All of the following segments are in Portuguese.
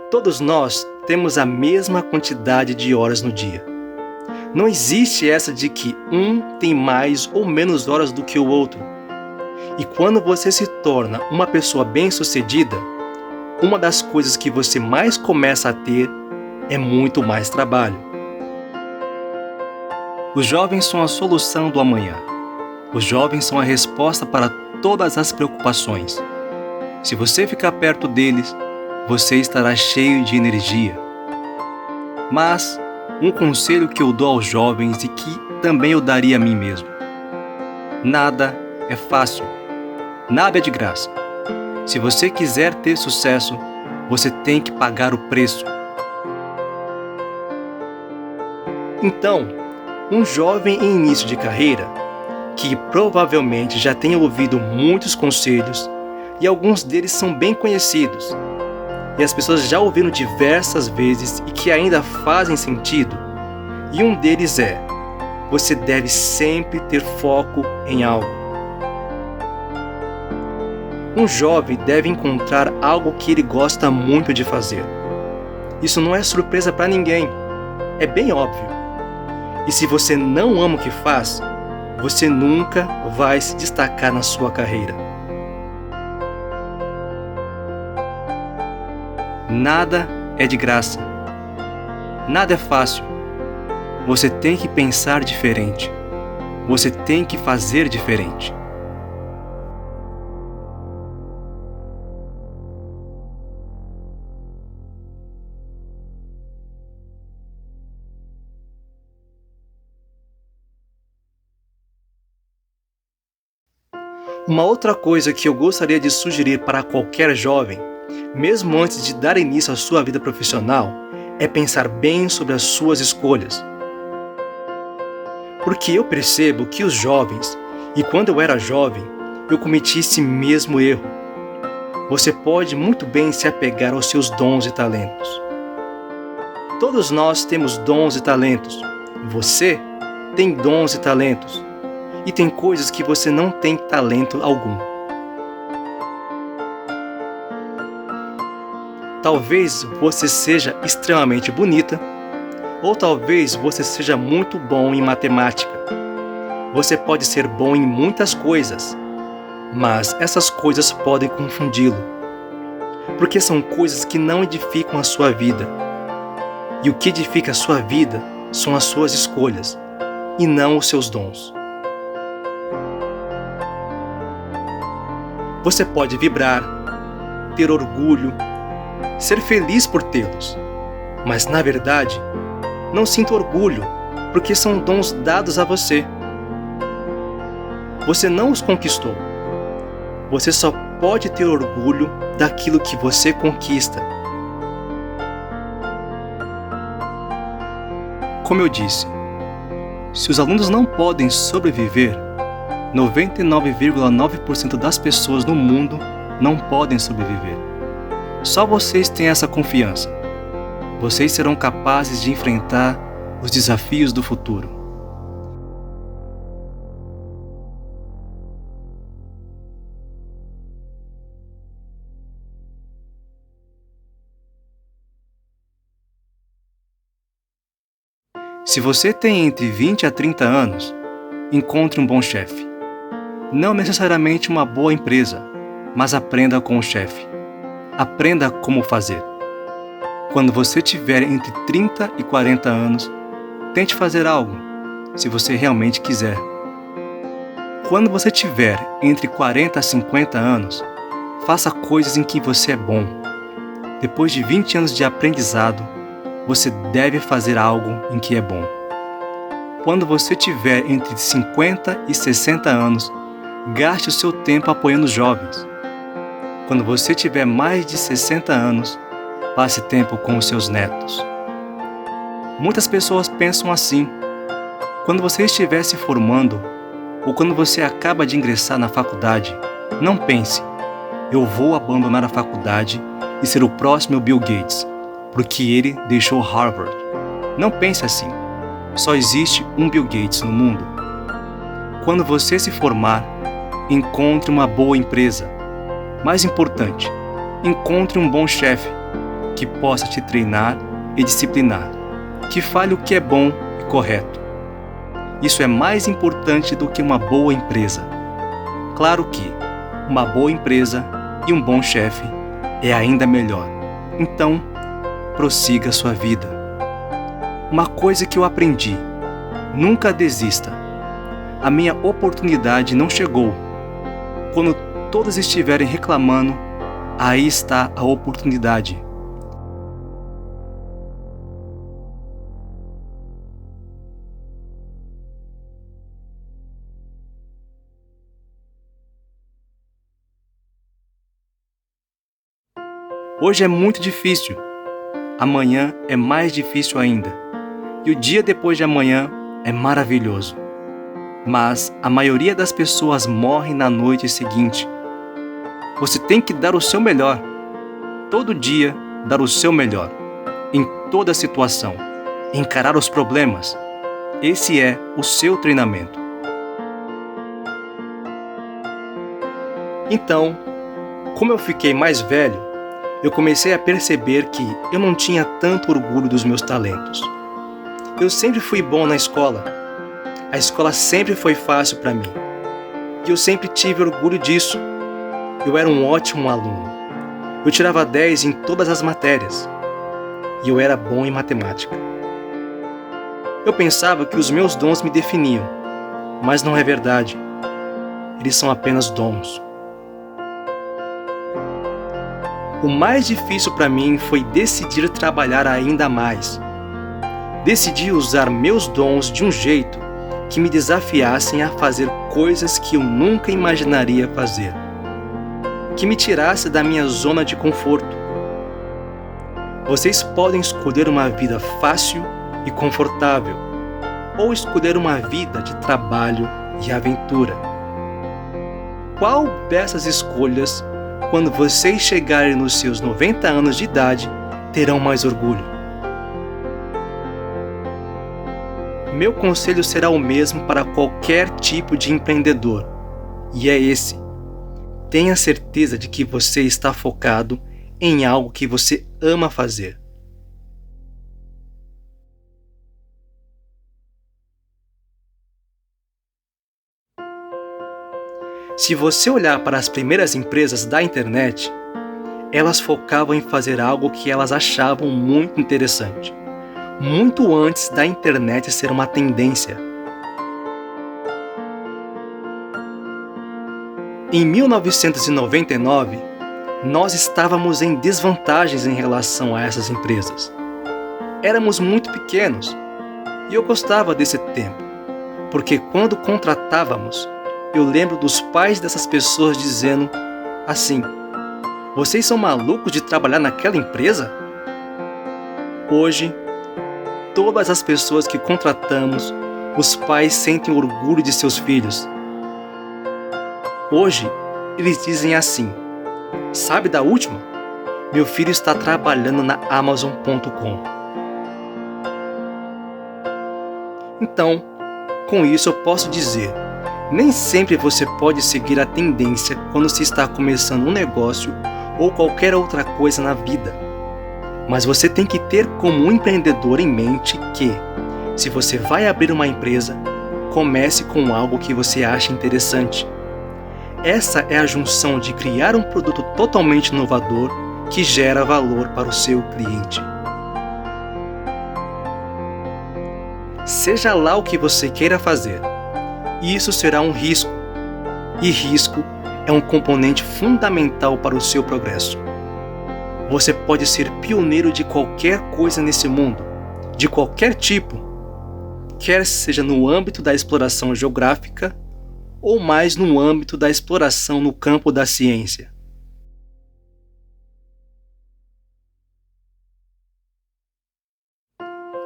Todos nós temos a mesma quantidade de horas no dia. Não existe essa de que um tem mais ou menos horas do que o outro. E quando você se torna uma pessoa bem-sucedida, uma das coisas que você mais começa a ter é muito mais trabalho. Os jovens são a solução do amanhã. Os jovens são a resposta para todas as preocupações. Se você ficar perto deles, você estará cheio de energia. Mas um conselho que eu dou aos jovens e que também eu daria a mim mesmo: nada é fácil, nada é de graça. Se você quiser ter sucesso, você tem que pagar o preço. Então, um jovem em início de carreira, que provavelmente já tenha ouvido muitos conselhos, e alguns deles são bem conhecidos, e as pessoas já ouviram diversas vezes e que ainda fazem sentido, e um deles é: você deve sempre ter foco em algo. Um jovem deve encontrar algo que ele gosta muito de fazer. Isso não é surpresa para ninguém, é bem óbvio. E se você não ama o que faz, você nunca vai se destacar na sua carreira. Nada é de graça. Nada é fácil. Você tem que pensar diferente. Você tem que fazer diferente. Uma outra coisa que eu gostaria de sugerir para qualquer jovem, mesmo antes de dar início à sua vida profissional, é pensar bem sobre as suas escolhas. Porque eu percebo que os jovens, e quando eu era jovem, eu cometi esse mesmo erro. Você pode muito bem se apegar aos seus dons e talentos. Todos nós temos dons e talentos. Você tem dons e talentos. E tem coisas que você não tem talento algum. Talvez você seja extremamente bonita, ou talvez você seja muito bom em matemática. Você pode ser bom em muitas coisas, mas essas coisas podem confundi-lo, porque são coisas que não edificam a sua vida. E o que edifica a sua vida são as suas escolhas, e não os seus dons. Você pode vibrar, ter orgulho, ser feliz por tê-los, mas na verdade, não sinta orgulho, porque são dons dados a você. Você não os conquistou. Você só pode ter orgulho daquilo que você conquista. Como eu disse, se os alunos não podem sobreviver, 99,9% das pessoas no mundo não podem sobreviver. Só vocês têm essa confiança. Vocês serão capazes de enfrentar os desafios do futuro. Se você tem entre 20 a 30 anos, encontre um bom chefe. Não necessariamente uma boa empresa, mas aprenda com o chefe. Aprenda como fazer. Quando você tiver entre 30 e 40 anos, tente fazer algo, se você realmente quiser. Quando você tiver entre 40 a 50 anos, faça coisas em que você é bom. Depois de 20 anos de aprendizado, você deve fazer algo em que é bom. Quando você tiver entre 50 e 60 anos, gaste o seu tempo apoiando os jovens. Quando você tiver mais de 60 anos, passe tempo com os seus netos. Muitas pessoas pensam assim: quando você estiver se formando, ou quando você acaba de ingressar na faculdade, não pense: eu vou abandonar a faculdade e ser o próximo Bill Gates, porque ele deixou Harvard. Não pense assim. Só existe um Bill Gates no mundo. Quando você se formar, encontre uma boa empresa. Mais importante, encontre um bom chefe. que possa te treinar e disciplinar, que fale o que é bom e correto. Isso é mais importante do que uma boa empresa. Claro que uma boa empresa e um bom chefe é ainda melhor. Então, prossiga sua vida. Uma coisa que eu aprendi: nunca desista. A minha oportunidade não chegou. Quando todos estiverem reclamando, aí está a oportunidade. Hoje é muito difícil. Amanhã é mais difícil ainda. E o dia depois de amanhã é maravilhoso. Mas a maioria das pessoas morrem na noite seguinte. Você tem que dar o seu melhor. Todo dia, dar o seu melhor. Em toda situação. Encarar os problemas. Esse é o seu treinamento. Então, como eu fiquei mais velho, eu comecei a perceber que eu não tinha tanto orgulho dos meus talentos. Eu sempre fui bom na escola. A escola sempre foi fácil para mim. E eu sempre tive orgulho disso. Eu era um ótimo aluno. Eu tirava 10 em todas as matérias. E eu era bom em matemática. Eu pensava que os meus dons me definiam. Mas não é verdade. Eles são apenas dons. O mais difícil para mim foi decidir trabalhar ainda mais. Decidi usar meus dons de um jeito que me desafiassem a fazer coisas que eu nunca imaginaria fazer. Que me tirasse da minha zona de conforto. Vocês podem escolher uma vida fácil e confortável, ou escolher uma vida de trabalho e aventura. Qual dessas escolhas, quando vocês chegarem nos seus 90 anos de idade, terão mais orgulho? Meu conselho será o mesmo para qualquer tipo de empreendedor, e é esse: tenha certeza de que você está focado em algo que você ama fazer. Se você olhar para as primeiras empresas da internet, elas focavam em fazer algo que elas achavam muito interessante, muito antes da internet ser uma tendência. Em 1999, nós estávamos em desvantagens em relação a essas empresas. Éramos muito pequenos, e eu gostava desse tempo, porque quando contratávamos, eu lembro dos pais dessas pessoas dizendo assim: vocês são malucos de trabalhar naquela empresa? Hoje, todas as pessoas que contratamos, os pais sentem orgulho de seus filhos. Hoje, eles dizem assim: sabe da última? Meu filho está trabalhando na Amazon.com. Então, com isso eu posso dizer: nem sempre você pode seguir a tendência quando se está começando um negócio ou qualquer outra coisa na vida. Mas você tem que ter como um empreendedor em mente que, se você vai abrir uma empresa, comece com algo que você acha interessante. Essa é a junção de criar um produto totalmente inovador que gera valor para o seu cliente. Seja lá o que você queira fazer, isso será um risco, e risco é um componente fundamental para o seu progresso. Você pode ser pioneiro de qualquer coisa nesse mundo, de qualquer tipo, quer seja no âmbito da exploração geográfica ou mais no âmbito da exploração no campo da ciência.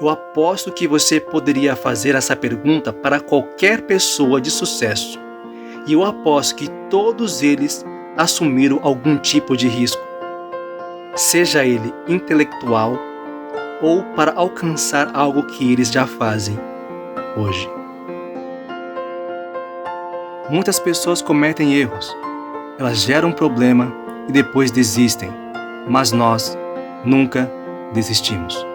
Eu aposto que você poderia fazer essa pergunta para qualquer pessoa de sucesso, e eu aposto que todos eles assumiram algum tipo de risco, seja ele intelectual ou para alcançar algo que eles já fazem hoje. Muitas pessoas cometem erros, elas geram um problema e depois desistem, mas nós nunca desistimos.